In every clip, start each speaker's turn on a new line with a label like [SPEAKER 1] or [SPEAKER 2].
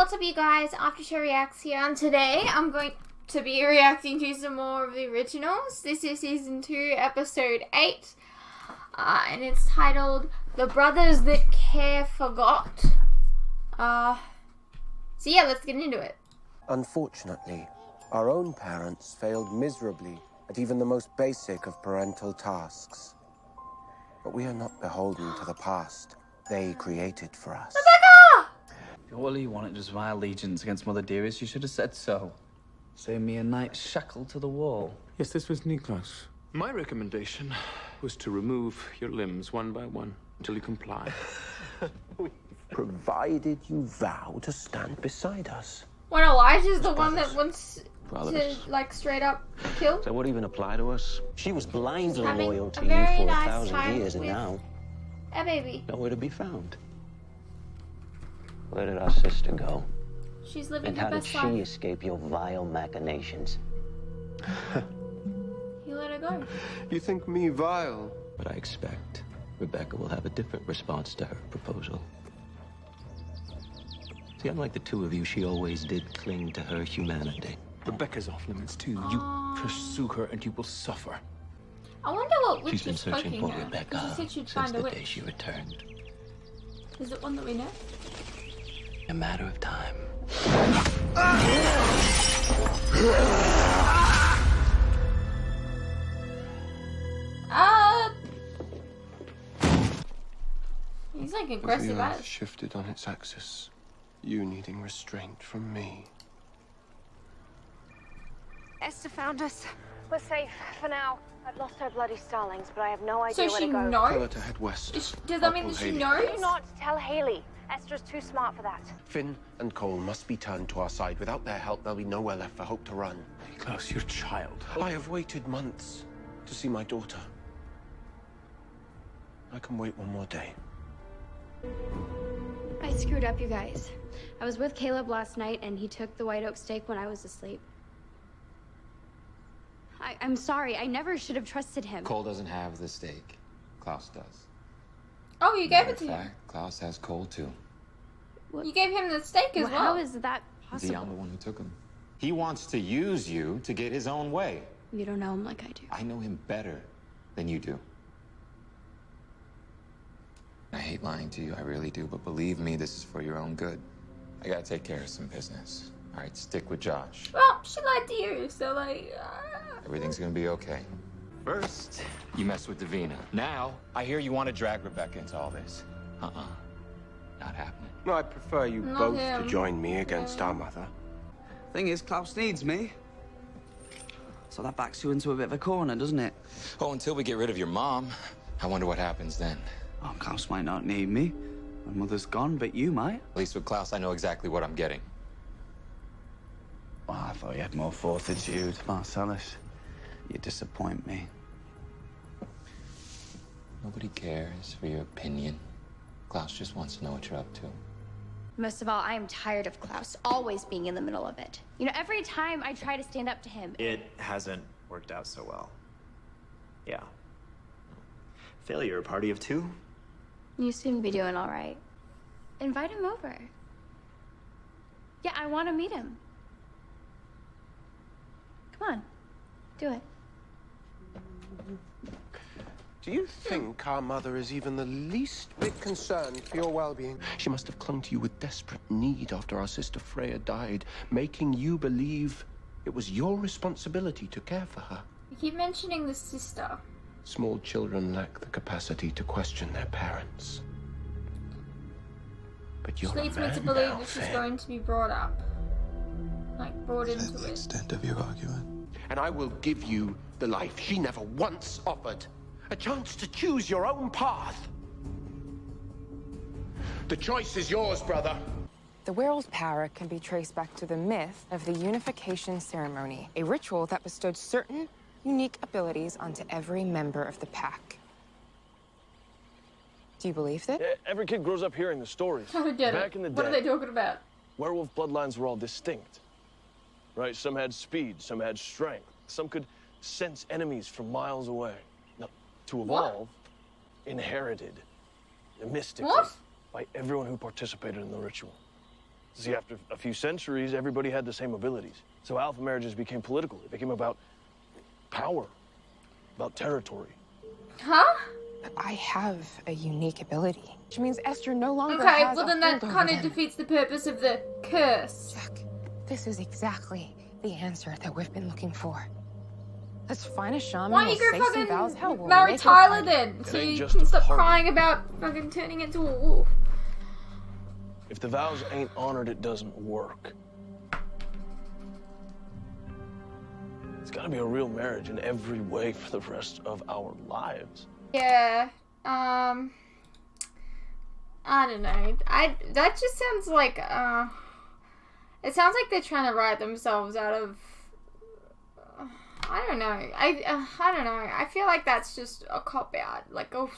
[SPEAKER 1] what's up you guys, After Show Reacts here, and today I'm going to be reacting to some more of the originals. This is season 2, episode 8, and it's titled The Brothers That Care Forgot. So yeah, let's get into it.
[SPEAKER 2] Unfortunately, our own parents failed miserably at even the most basic of parental tasks. But we are not beholden to the past they created for us.
[SPEAKER 1] Rebecca!
[SPEAKER 3] If all you wanted was my allegiance against Mother Dearest, you should have said so. Save me a night shackled to the wall.
[SPEAKER 4] Yes, this was Klaus. My recommendation was to remove your limbs one by one until you comply.
[SPEAKER 2] Provided you vow to stand beside us.
[SPEAKER 1] When Elijah's the one that wants to, like, straight up kill?
[SPEAKER 5] That would even apply to us. She was blindly
[SPEAKER 1] Having
[SPEAKER 5] loyal
[SPEAKER 1] a
[SPEAKER 5] to you
[SPEAKER 1] very
[SPEAKER 5] for
[SPEAKER 1] nice
[SPEAKER 5] 1,000
[SPEAKER 1] time
[SPEAKER 5] years, and
[SPEAKER 1] with
[SPEAKER 5] now
[SPEAKER 1] a baby.
[SPEAKER 5] nowhere to be found. Where did our sister go?
[SPEAKER 1] She's living
[SPEAKER 5] And
[SPEAKER 1] her
[SPEAKER 5] how did
[SPEAKER 1] best
[SPEAKER 5] she
[SPEAKER 1] life.
[SPEAKER 5] escape your vile machinations?
[SPEAKER 1] You let her go.
[SPEAKER 2] You think me vile?
[SPEAKER 5] But I expect Rebecca will have a different response to her proposal. See, unlike the two of you, she always did cling to her humanity.
[SPEAKER 4] Rebecca's off limits too. You pursue her and you will suffer.
[SPEAKER 1] I wonder what witch
[SPEAKER 5] She's been
[SPEAKER 1] is
[SPEAKER 5] searching
[SPEAKER 1] poking
[SPEAKER 5] for
[SPEAKER 1] her.
[SPEAKER 5] Rebecca
[SPEAKER 1] Because she said she'd
[SPEAKER 5] since
[SPEAKER 1] find a
[SPEAKER 5] the day
[SPEAKER 1] witch.
[SPEAKER 5] she returned.
[SPEAKER 1] Is it one that we know?
[SPEAKER 5] A matter of time.
[SPEAKER 1] He's like aggressive
[SPEAKER 2] Earth
[SPEAKER 1] as.
[SPEAKER 2] shifted on its axis. You needing restraint from me.
[SPEAKER 6] Esther found us. We're safe for now. I've lost our bloody starlings, but I have no idea
[SPEAKER 1] So
[SPEAKER 6] where
[SPEAKER 1] she
[SPEAKER 6] to go.
[SPEAKER 2] Tell her
[SPEAKER 1] knows?
[SPEAKER 2] to head west.
[SPEAKER 1] Does that mean that she knows?
[SPEAKER 6] Do not tell Haley. Esther's too smart for that.
[SPEAKER 2] Finn and Cole must be turned to our side. Without their help, there'll be nowhere left for Hope to run.
[SPEAKER 4] Klaus, your child.
[SPEAKER 2] I have waited months to see my daughter. I can wait one more day.
[SPEAKER 7] I screwed up, you guys. I was with Caleb last night, and he took the white oak steak when I was asleep. I'm sorry. I never should have trusted him.
[SPEAKER 8] Cole doesn't have the steak. Klaus does.
[SPEAKER 1] Oh, you gave
[SPEAKER 8] Matter
[SPEAKER 1] it to
[SPEAKER 8] of
[SPEAKER 1] him.
[SPEAKER 8] fact, Klaus has Cole too.
[SPEAKER 1] You gave him the steak as
[SPEAKER 7] Well,
[SPEAKER 1] well.
[SPEAKER 7] how is that
[SPEAKER 8] See, I'm the
[SPEAKER 7] possible?
[SPEAKER 8] one who took him. He wants to use you to get his own way.
[SPEAKER 7] You don't know him like I do.
[SPEAKER 8] I know him better than you do. I hate lying to you, I really do, but believe me, this is for your own good. I gotta take care of some business. All right, stick with Josh.
[SPEAKER 1] Well, she lied to you, so like...
[SPEAKER 8] Everything's gonna be okay. First, you messed with Davina. Now, I hear you want to drag Rebecca into all this. Not happening.
[SPEAKER 2] No, I prefer you
[SPEAKER 1] Not
[SPEAKER 2] both
[SPEAKER 1] him.
[SPEAKER 2] to join me against our mother.
[SPEAKER 3] Thing is, Klaus needs me. So that backs you into a bit of a corner, doesn't it?
[SPEAKER 8] Oh, until we get rid of your mom. I wonder what happens then.
[SPEAKER 3] Oh, Klaus might not need me. My mother's gone, but you might.
[SPEAKER 8] At least with Klaus, I know exactly what I'm getting.
[SPEAKER 3] Well, I thought you had more fortitude, Marcellus. You disappoint me.
[SPEAKER 8] Nobody cares for your opinion. Klaus just wants to know what you're up to.
[SPEAKER 7] Most of all, I am tired of Klaus always being in the middle of it. You know, every time I try to stand up to him...
[SPEAKER 9] It hasn't worked out so well. Yeah. Failure, a party of two?
[SPEAKER 7] You seem to be doing all right. Invite him over. Yeah, I want to meet him. Come on, do it.
[SPEAKER 2] Do you think our mother is even the least bit concerned for your well-being? She must have clung to you with desperate need after our sister Freya died, making you believe it was your responsibility to care for her.
[SPEAKER 1] You keep mentioning the sister.
[SPEAKER 2] Small children lack the capacity to question their parents. But you're
[SPEAKER 1] Which leads
[SPEAKER 2] a
[SPEAKER 1] me
[SPEAKER 2] man
[SPEAKER 1] to believe
[SPEAKER 2] now,
[SPEAKER 1] that she's
[SPEAKER 2] Finn.
[SPEAKER 1] going to be brought up. Like, brought
[SPEAKER 4] That's
[SPEAKER 1] into
[SPEAKER 4] the
[SPEAKER 1] it.
[SPEAKER 4] extent of your argument.
[SPEAKER 2] And I will give you the life she never once offered. A chance to choose your own path. The choice is yours, brother.
[SPEAKER 10] The werewolf's power can be traced back to the myth of the unification ceremony, a ritual that bestowed certain unique abilities onto every member of the pack. Do you believe that?
[SPEAKER 11] Every kid grows up hearing the stories.
[SPEAKER 1] I don't get it.
[SPEAKER 11] Back in the
[SPEAKER 1] What are
[SPEAKER 11] day,
[SPEAKER 1] they talking about?
[SPEAKER 11] werewolf bloodlines were all distinct. Right? Some had speed, some had strength. Some could sense enemies from miles away. Now, to evolve, inherited mystically
[SPEAKER 1] What?
[SPEAKER 11] by everyone who participated in the ritual. See, after a few centuries, everybody had the same abilities. So alpha marriages became political. It became about power, about territory.
[SPEAKER 1] Huh?
[SPEAKER 10] I have a unique ability, which means Esther no longer
[SPEAKER 1] Okay,
[SPEAKER 10] has
[SPEAKER 1] well
[SPEAKER 10] a
[SPEAKER 1] then that
[SPEAKER 10] hold over
[SPEAKER 1] kind of
[SPEAKER 10] them.
[SPEAKER 1] defeats the purpose of the curse.
[SPEAKER 10] Jack, this is exactly the answer that we've been looking for. Let's find a shaman.
[SPEAKER 1] Why don't you
[SPEAKER 10] we'll
[SPEAKER 1] go
[SPEAKER 10] say some vows. Hell,
[SPEAKER 1] fucking
[SPEAKER 10] we'll
[SPEAKER 1] marry
[SPEAKER 10] make it a
[SPEAKER 1] Tyler
[SPEAKER 10] party.
[SPEAKER 1] then,
[SPEAKER 11] It
[SPEAKER 1] so
[SPEAKER 11] ain't
[SPEAKER 1] you
[SPEAKER 11] just
[SPEAKER 1] can
[SPEAKER 11] a
[SPEAKER 1] stop
[SPEAKER 11] party.
[SPEAKER 1] crying about fucking turning into a wolf.
[SPEAKER 11] If the vows ain't honored, it doesn't work. It's gotta be a real marriage in every way for the rest of our lives.
[SPEAKER 1] Yeah, I don't know. That just sounds like, it sounds like they're trying to write themselves out of, I don't know. I don't know. I feel like that's just a cop-out. Like, oh,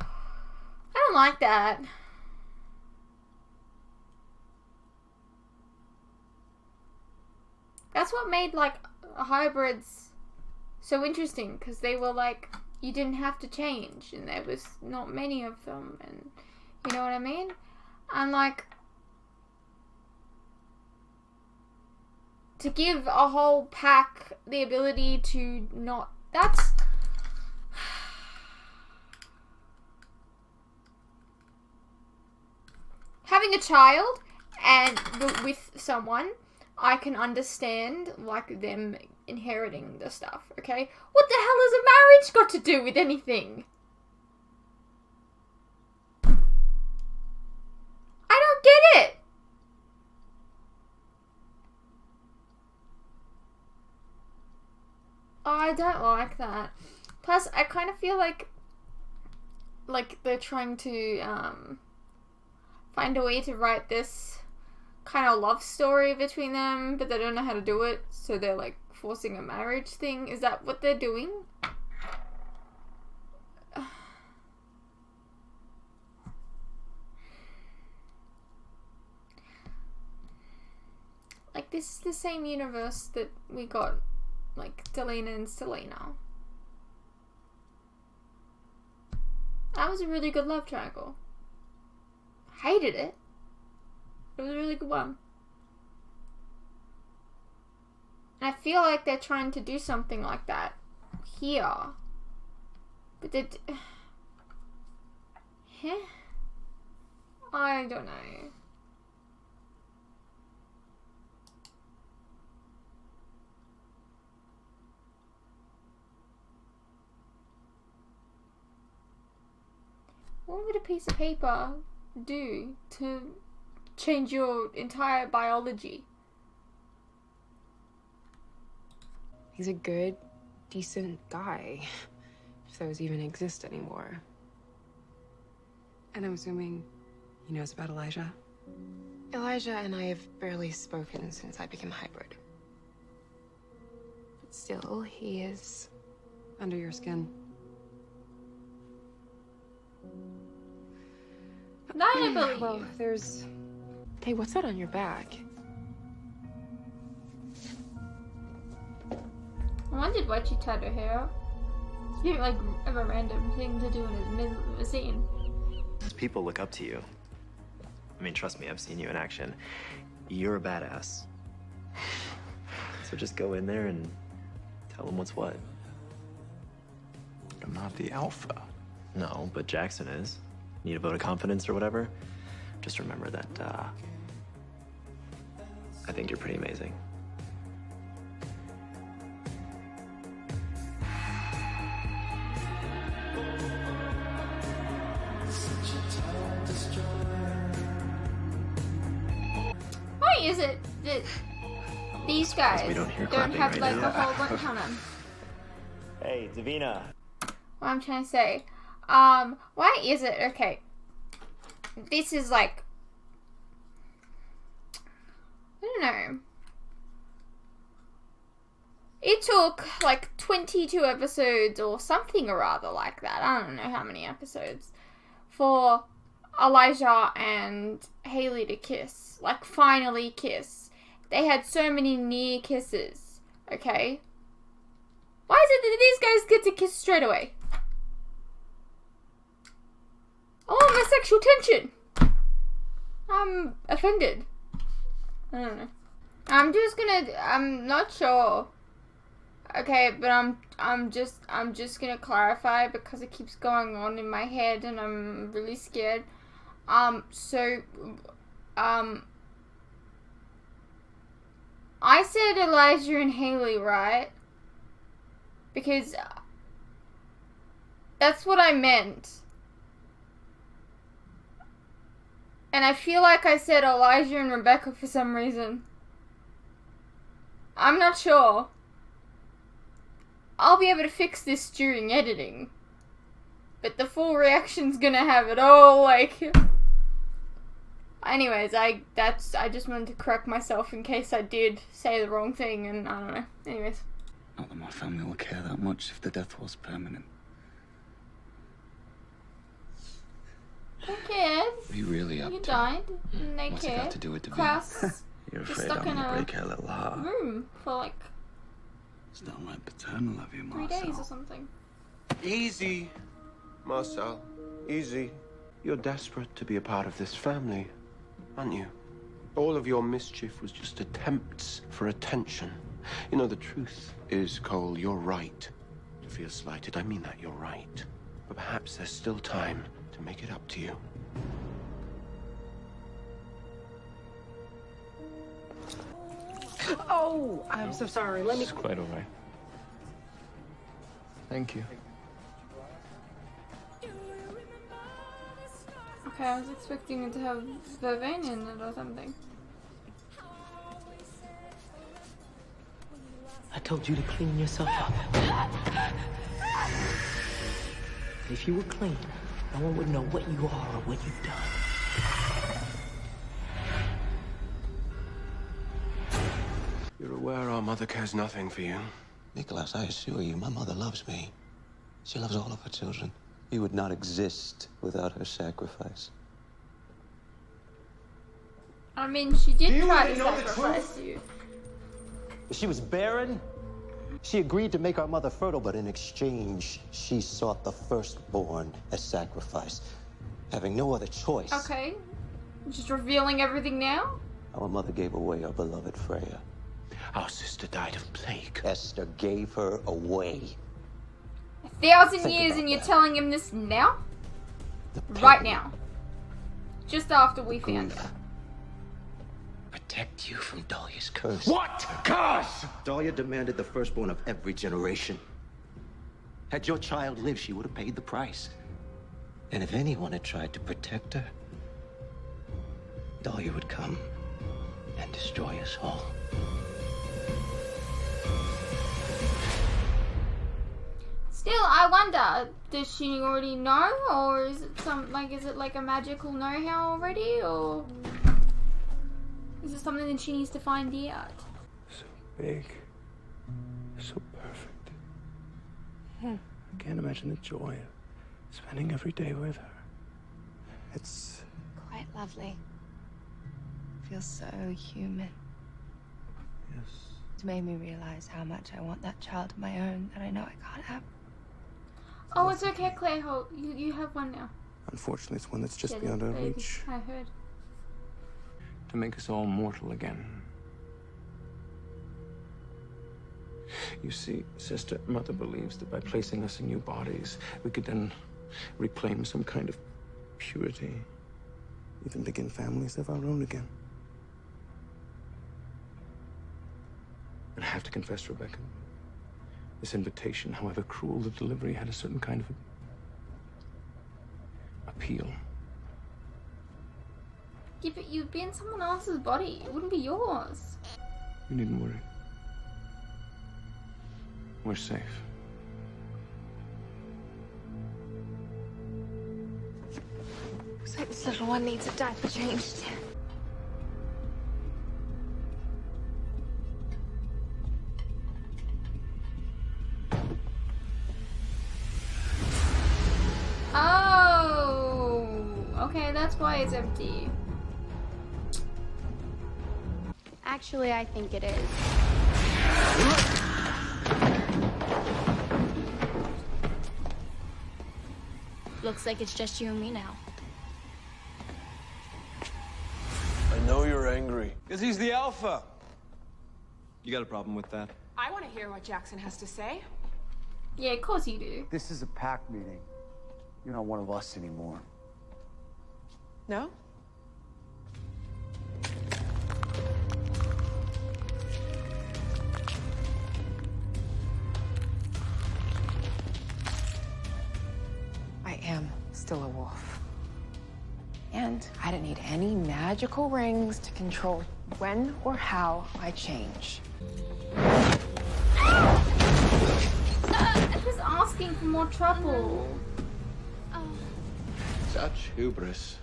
[SPEAKER 1] I don't like that. That's what made, like, hybrids so interesting, because they were, like, you didn't have to change, and there was not many of them, and you know what I mean? And, like, to give a whole pack the ability to not, that's, having a child and with someone, I can understand, like, them inheriting the stuff, okay? What the hell has a marriage got to do with anything? I don't get it! Oh, I don't like that. Plus, I kind of feel like they're trying to, find a way to write this kind of love story between them, but they don't know how to do it, so they're like forcing a marriage thing. Is that what they're doing? Like, this is the same universe that we got, like, Delena and Selena. That was a really good love triangle. Hated it. It was a really good one. And I feel like they're trying to do something like that here. But they... Huh? I don't know. What would a piece of paper do to change your entire biology?
[SPEAKER 10] He's a good, decent guy, if those even exist anymore. And I'm assuming he knows about Elijah? Elijah and I have barely spoken since I became a hybrid. But still, he is under your skin.
[SPEAKER 1] That I believe.
[SPEAKER 10] Well, there's... Hey, what's that on your back?
[SPEAKER 1] I wondered why she tied her hair up. It's really, like, a random thing to do in the middle of a scene.
[SPEAKER 9] People look up to you. I mean, trust me, I've seen you in action. You're a badass. So just go in there and tell them what's what.
[SPEAKER 4] I'm not the alpha.
[SPEAKER 9] No, but Jackson is. Need a vote of confidence or whatever? Just remember that, I think you're pretty amazing.
[SPEAKER 1] Why is it that these guys
[SPEAKER 9] we don't hear
[SPEAKER 1] don't
[SPEAKER 9] clapping
[SPEAKER 1] have,
[SPEAKER 9] right
[SPEAKER 1] like,
[SPEAKER 9] now.
[SPEAKER 1] a whole bunch on them?
[SPEAKER 9] Hey, Davina.
[SPEAKER 1] What I'm trying to say. Why is it, okay, this is like, I don't know. It took like 22 episodes or something or other like that. I don't know how many episodes for Elijah and Haley to kiss. Like, finally kiss. They had so many near kisses. Okay? Why is it that these guys get to kiss straight away? I want my sexual tension. I'm offended. I don't know. I'm not sure. Okay, but I'm just gonna clarify because it keeps going on in my head and I'm really scared. I said Elijah and Haley, right? Because that's what I meant. And I feel like I said Elijah and Rebecca for some reason. I'm not sure. I'll be able to fix this during editing. But the full reaction's gonna have it all, like... Anyways, I just wanted to correct myself in case I did say the wrong thing, and I don't know. Anyways.
[SPEAKER 3] Not that my family will care that much if the death was permanent.
[SPEAKER 1] Who cares?
[SPEAKER 3] Are you really up
[SPEAKER 1] You
[SPEAKER 3] to?
[SPEAKER 1] died, and they
[SPEAKER 3] What's it
[SPEAKER 1] cared.
[SPEAKER 3] got to do with the
[SPEAKER 1] Klaus
[SPEAKER 3] You're
[SPEAKER 1] was
[SPEAKER 3] afraid
[SPEAKER 1] stuck
[SPEAKER 3] I'm
[SPEAKER 1] in
[SPEAKER 3] gonna
[SPEAKER 1] a
[SPEAKER 3] break her little heart.
[SPEAKER 1] room for like
[SPEAKER 3] It's downright paternal of you,
[SPEAKER 1] 3
[SPEAKER 3] Marcel.
[SPEAKER 1] days or something.
[SPEAKER 2] Easy, Marcel. Easy. You're desperate to be a part of this family, aren't you? All of your mischief was just attempts for attention. You know, the truth is, Cole, you're right to feel slighted. I mean that, you're right. But perhaps there's still time to make it up to you.
[SPEAKER 10] Oh, I'm so sorry. Let me...
[SPEAKER 4] It's quite all right. Thank you.
[SPEAKER 1] Okay, I was expecting it to have vervain in it or something.
[SPEAKER 5] I told you to clean yourself up. If you were clean, no one would know what you are or what you've done.
[SPEAKER 2] You're aware our mother cares nothing for you.
[SPEAKER 5] Nicholas, I assure you, my mother loves me. She loves all of her children. We would not exist without her sacrifice.
[SPEAKER 1] I mean, she did try to sacrifice you.
[SPEAKER 5] She was barren. She agreed to make our mother fertile, but in exchange, she sought the firstborn as sacrifice, having no other choice.
[SPEAKER 1] Okay. Just revealing everything now?
[SPEAKER 5] Our mother gave away our beloved Freya.
[SPEAKER 2] Our sister died of plague.
[SPEAKER 5] Esther gave her away.
[SPEAKER 1] 1,000
[SPEAKER 5] Think
[SPEAKER 1] years
[SPEAKER 5] about
[SPEAKER 1] and you're
[SPEAKER 5] that.
[SPEAKER 1] telling him this now?
[SPEAKER 5] The
[SPEAKER 1] Right
[SPEAKER 5] pain,
[SPEAKER 1] now. Just after we found
[SPEAKER 5] grief.
[SPEAKER 1] her.
[SPEAKER 5] Protect you from Dahlia's curse.
[SPEAKER 2] What curse?
[SPEAKER 5] Dahlia demanded the firstborn of every generation. Had your child lived, she would have paid the price. And if anyone had tried to protect her, Dahlia would come and destroy us all.
[SPEAKER 1] Still, I wonder, does she already know? Or is it is it like a magical know-how already? Or is it something that she needs to find out?
[SPEAKER 11] So big. So perfect. I can't imagine the joy of spending every day with her. It's...
[SPEAKER 7] Quite lovely. Feels so human.
[SPEAKER 11] yes.
[SPEAKER 7] It's made me realize how much I want that child of my own that I know I can't have.
[SPEAKER 1] Oh, it's okay, Claire Holt. You have one now.
[SPEAKER 11] Unfortunately, it's one that's just
[SPEAKER 1] Yeah,
[SPEAKER 11] beyond our
[SPEAKER 1] baby.
[SPEAKER 11] reach.
[SPEAKER 1] I heard.
[SPEAKER 4] To make us all mortal again. You see, Sister, Mother believes that by placing us in new bodies, we could then reclaim some kind of purity.
[SPEAKER 11] Even begin families of our own again.
[SPEAKER 4] And I have to confess, Rebecca, this invitation, however cruel the delivery, had a certain kind of appeal.
[SPEAKER 1] Yeah, but you'd be in someone else's body. It wouldn't be yours.
[SPEAKER 4] You needn't worry. We're safe.
[SPEAKER 6] Looks like this little one needs a diaper changed.
[SPEAKER 1] Oh, okay, that's why it's empty.
[SPEAKER 7] Actually, I think it is. Looks like it's just you and me now.
[SPEAKER 11] I know you're angry. Why?
[SPEAKER 4] Because he's the alpha. You got a problem with that?
[SPEAKER 10] I want to hear what Jackson has to say.
[SPEAKER 1] Yeah, of course you do.
[SPEAKER 12] This is a pack meeting. You're not one of us anymore.
[SPEAKER 10] No? I am still a wolf. And I don't need any magical rings to control when or how I change.
[SPEAKER 1] Just asking for more trouble.
[SPEAKER 2] Such hubris.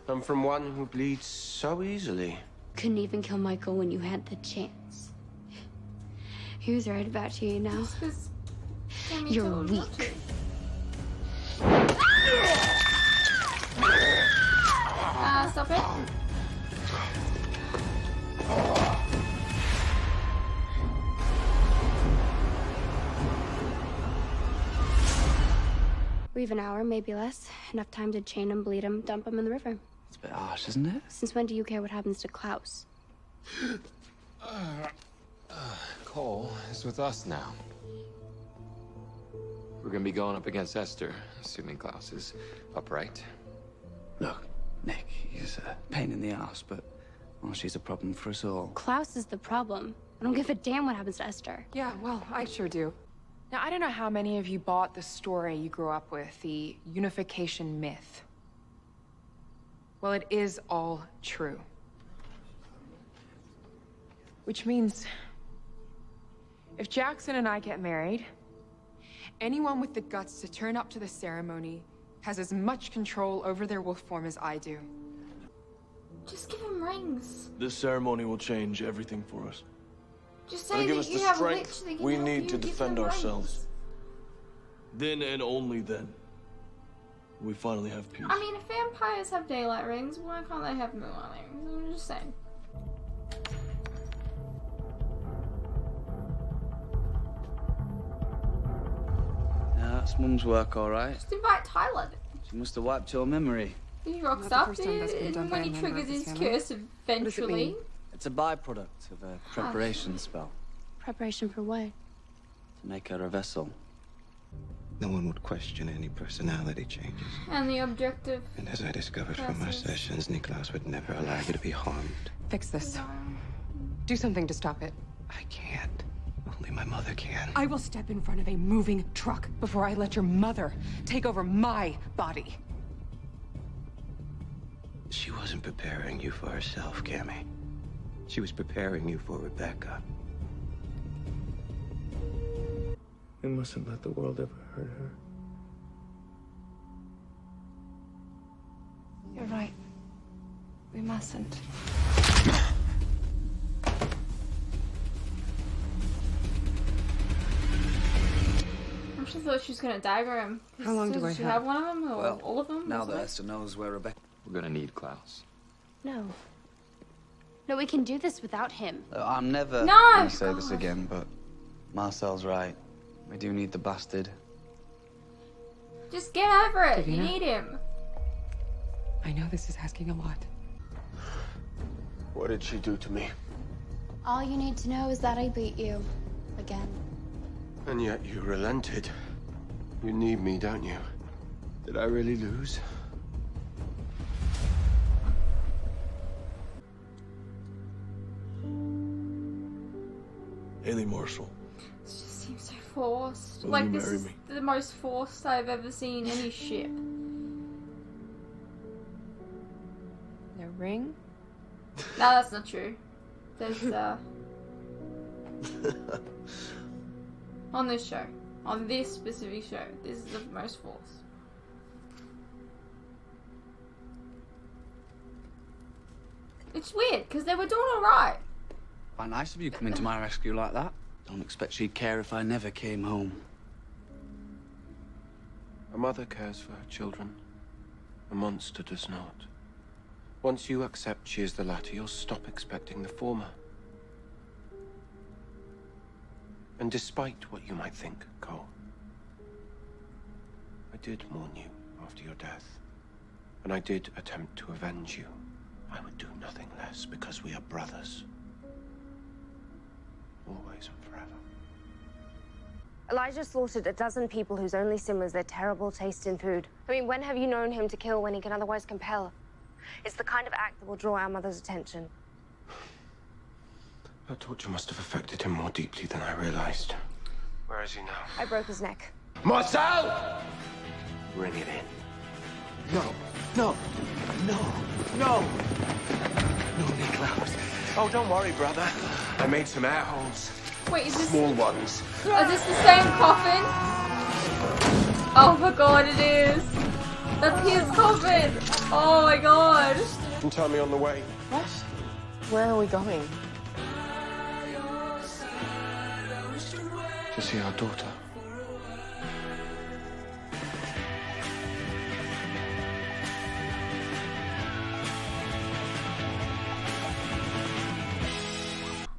[SPEAKER 2] I'm from one who bleeds so easily.
[SPEAKER 7] Couldn't even kill Michael when you had the chance. He was right about you, you know? You're weak.
[SPEAKER 1] Stop it.
[SPEAKER 7] We have an hour, maybe less. Enough time to chain him, bleed him, dump him in the river.
[SPEAKER 3] It's a bit harsh, isn't it?
[SPEAKER 7] Since when do you care what happens to Klaus?
[SPEAKER 8] Cole is with us now. We're gonna be going up against Esther, assuming Klaus is upright.
[SPEAKER 3] Look, Nick, he's a pain in the ass, but well, she's a problem for us all.
[SPEAKER 7] Klaus is the problem. I don't give a damn what happens to Esther.
[SPEAKER 10] Yeah, well, I sure do. Now, I don't know how many of you bought the story you grew up with, the unification myth. Well, it is all true. Which means, if Jackson and I get married, anyone with the guts to turn up to the ceremony has as much control over their wolf form as I do.
[SPEAKER 1] Just give him rings.
[SPEAKER 11] This ceremony will change everything for us.
[SPEAKER 1] Just
[SPEAKER 11] It'll
[SPEAKER 1] say
[SPEAKER 11] give
[SPEAKER 1] that
[SPEAKER 11] us
[SPEAKER 1] you
[SPEAKER 11] the
[SPEAKER 1] have a
[SPEAKER 11] strength
[SPEAKER 1] witch that can
[SPEAKER 11] we
[SPEAKER 1] help
[SPEAKER 11] need
[SPEAKER 1] you,
[SPEAKER 11] to
[SPEAKER 1] give
[SPEAKER 11] defend
[SPEAKER 1] him
[SPEAKER 11] ourselves.
[SPEAKER 1] rings.
[SPEAKER 11] Then and only then, we finally have peace.
[SPEAKER 1] I mean, if vampires have daylight rings, why can't they have moonlight rings? I'm just saying.
[SPEAKER 3] Yeah, that's Mum's work, all right.
[SPEAKER 1] Just invite Tyler.
[SPEAKER 3] She must have wiped your memory.
[SPEAKER 1] He rocks
[SPEAKER 10] Not the
[SPEAKER 1] up
[SPEAKER 10] first time that's been done by
[SPEAKER 1] when
[SPEAKER 10] a
[SPEAKER 1] he
[SPEAKER 10] member
[SPEAKER 1] triggers
[SPEAKER 10] of this
[SPEAKER 1] his
[SPEAKER 10] family.
[SPEAKER 1] curse
[SPEAKER 10] What does it
[SPEAKER 1] eventually.
[SPEAKER 10] mean?
[SPEAKER 3] It's a byproduct of a preparation spell
[SPEAKER 7] Preparation for what?
[SPEAKER 3] to make her a vessel.
[SPEAKER 5] No one would question any personality changes.
[SPEAKER 1] And the objective.
[SPEAKER 5] And as I discovered from our
[SPEAKER 1] Process.
[SPEAKER 5] sessions, Niklaus would never allow you to be harmed.
[SPEAKER 10] Fix this. Do something to stop it.
[SPEAKER 5] I can't. Only my mother can.
[SPEAKER 10] I will step in front of a moving truck before I let your mother take over my body.
[SPEAKER 5] She wasn't preparing you for herself, Cammy. She was preparing you for Rebecca.
[SPEAKER 11] We mustn't let the world ever hurt her.
[SPEAKER 10] You're right. We mustn't.
[SPEAKER 1] I thought she was gonna dagger him.
[SPEAKER 10] How long do I
[SPEAKER 1] Does she
[SPEAKER 10] have?
[SPEAKER 1] have one of them or
[SPEAKER 3] Well,
[SPEAKER 1] all of them?
[SPEAKER 3] now
[SPEAKER 1] Or
[SPEAKER 3] that
[SPEAKER 1] something?
[SPEAKER 3] Esther knows where Rebecca...
[SPEAKER 8] We're gonna need Klaus.
[SPEAKER 7] No. No, we can do this without him.
[SPEAKER 3] I'm never
[SPEAKER 1] No,
[SPEAKER 3] gonna say this
[SPEAKER 1] God.
[SPEAKER 3] again, but Marcel's right. We do need the bastard.
[SPEAKER 1] Just get over it. You
[SPEAKER 10] Davina?
[SPEAKER 1] need him.
[SPEAKER 10] I know this is asking a lot.
[SPEAKER 11] What did she do to me?
[SPEAKER 7] All you need to know is that I beat you. Again.
[SPEAKER 2] And yet you relented. You need me, don't you? Did I really lose?
[SPEAKER 11] Haley Marshall.
[SPEAKER 1] It just seems so forced.
[SPEAKER 11] Will
[SPEAKER 1] Like
[SPEAKER 11] you
[SPEAKER 1] this
[SPEAKER 11] marry
[SPEAKER 1] is
[SPEAKER 11] me?
[SPEAKER 1] the most forced I've ever seen any ship.
[SPEAKER 10] No ring?
[SPEAKER 1] No, that's not true. There's on this show. On this specific show. This is the most forced. It's weird, because they were doing alright.
[SPEAKER 3] Quite nice of you coming to my rescue like that. Don't expect she'd care if I never came home.
[SPEAKER 2] A mother cares for her children. A monster does not. Once you accept she is the latter, you'll stop expecting the former. And despite what you might think, Cole, I did mourn you after your death. And I did attempt to avenge you. I would do nothing less because we are brothers. Always and forever.
[SPEAKER 6] Elijah slaughtered a dozen people whose only sin was their terrible taste in food. I mean, when have you known him to kill when he can otherwise compel? It's the kind of act that will draw our mother's attention.
[SPEAKER 2] Her torture must have affected him more deeply than I realized. Where is he now?
[SPEAKER 6] I broke his neck.
[SPEAKER 2] Marcel! Bring it in.
[SPEAKER 11] No, no, no, no. No, Niklaus.
[SPEAKER 2] Oh, don't worry, brother. I made some air holes.
[SPEAKER 1] Wait, is this...
[SPEAKER 2] Small ones.
[SPEAKER 1] Is this the same coffin? Oh my god, it is. That's his coffin. Oh my god.
[SPEAKER 2] You can tell me on the way.
[SPEAKER 10] What? Where are we going?
[SPEAKER 2] To see our daughter.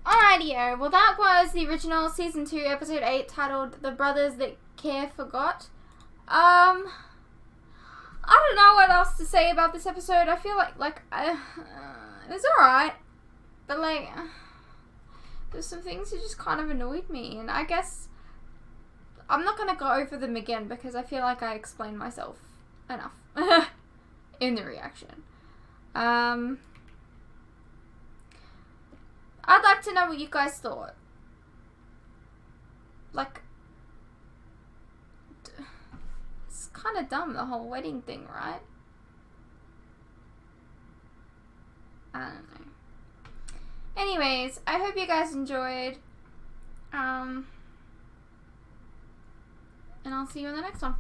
[SPEAKER 1] Alrighty, well that was the original Season 2, Episode 8, titled The Brothers That Care Forgot. I don't know what else to say about this episode. I feel like it was alright, but like, there's some things that just kind of annoyed me, and I guess I'm not going to go over them again because I feel like I explained myself enough in the reaction. I'd like to know what you guys thought. Like, it's kind of dumb, the whole wedding thing, right? I don't know. Anyways, I hope you guys enjoyed. And I'll see you in the next one.